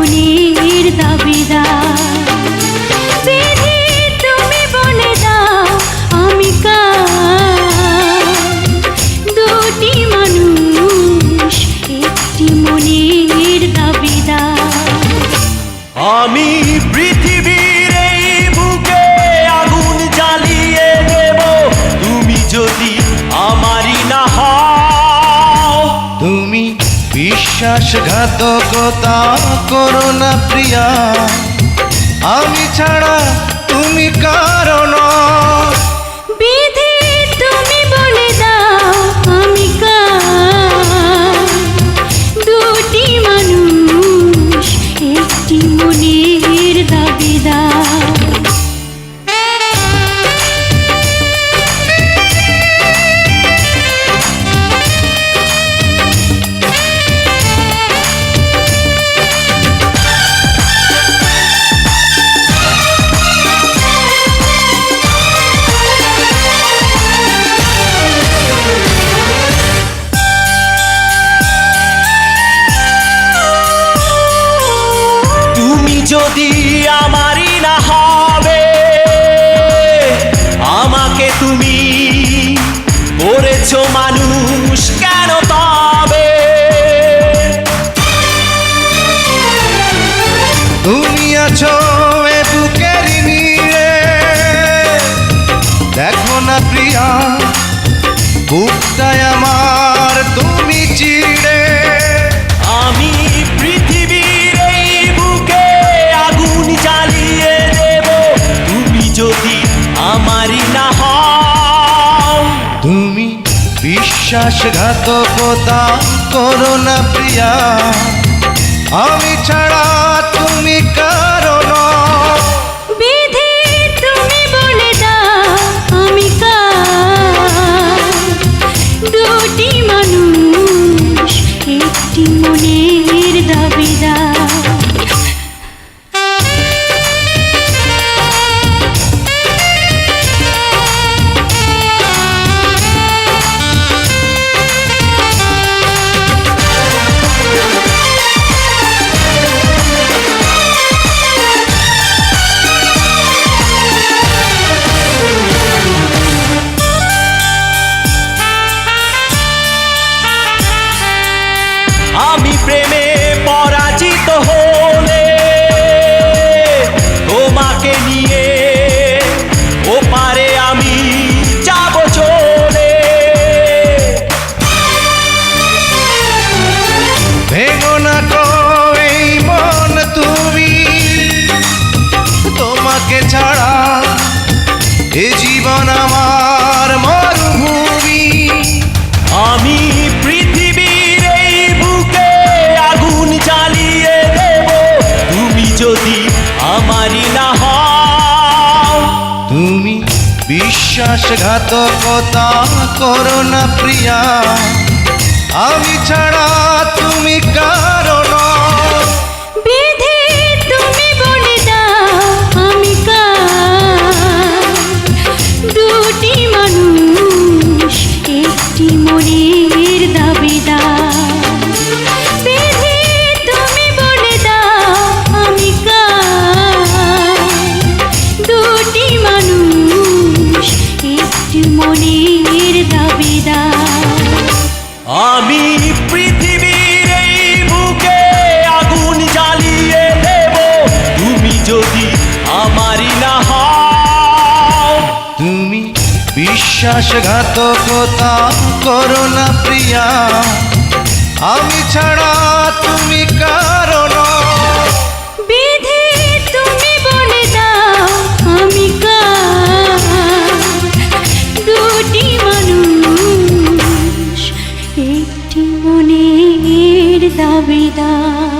মনের দাবিদার। বিধি তুমি বলে দাও আমি কার, দুটি মানুষ একটি মনের দাবিদার। আমি পৃথিবীর এই বুকে আগুন জ্বালিয়ে দেব, তুমি যদি আমারই না হও। তুমি বিশ্বাসঘাতকতা করো না প্রিয়া, আমি ছাড়া তুমি কারণ। বিধি তুমি বলে দাও আমি কার, দুটি মানুষ একটি মনের দাবিদার। যদি আমারই না হবে, আমাকে তুমি করেছো মানুষ কেন তবে? তুমি আছো এ বুকের নিয়ে, দেখো না প্রিয়া বুকটায় আমার তুমি চিড়ে। আমি পৃথিবীর এই বুকে আগুন জ্বালিয়ে দেব, তুমি যদি আমারই না হও। তুমি বিশ্বাসঘাতকতা করো না প্রিয়া, আমি ছাড়া তুমি কারণ। বিধি তুমি বলে দাও আমি কার, দুটি মানুষ একটি মনের দাবিদার। আমি প্রেমে পরাজিত হলে তোমাকে নিয়ে ওপারে আমি যাব চলে। ভেঙো না গো এই মন তুমি, তোমাকে ছাড়া এ জীবন আমার মরুভূমি। আমি পৃথিবীর এই বুকে আগুন জ্বালিয়ে দেব, তুমি যদি আমারই না হও। তুমি বিশ্বাসঘাতকতা করো না প্রিয়া, আমি ছাড়া তুমি কারণ। বিধি তুমি বলে দাও আমি কার, দুটি মানুষ একটি মনের দাবিদার। বিধি তুমি বলে দাও আমি কার, দুটি মানুষ একটি মনের দাবিদার। আমি পৃথিবীর এই বুকে আগুন জ্বালিয়ে দেব, তুমি যদি আমারই না হও। তুমি বিশ্বাসঘাতকতা করো না প্রিয়া, আমি ছাড়া তুমি কারণ। বিধি তুমি বলে দাও আমি কার, দুটি মানুষ একটি মনের দাবিদার।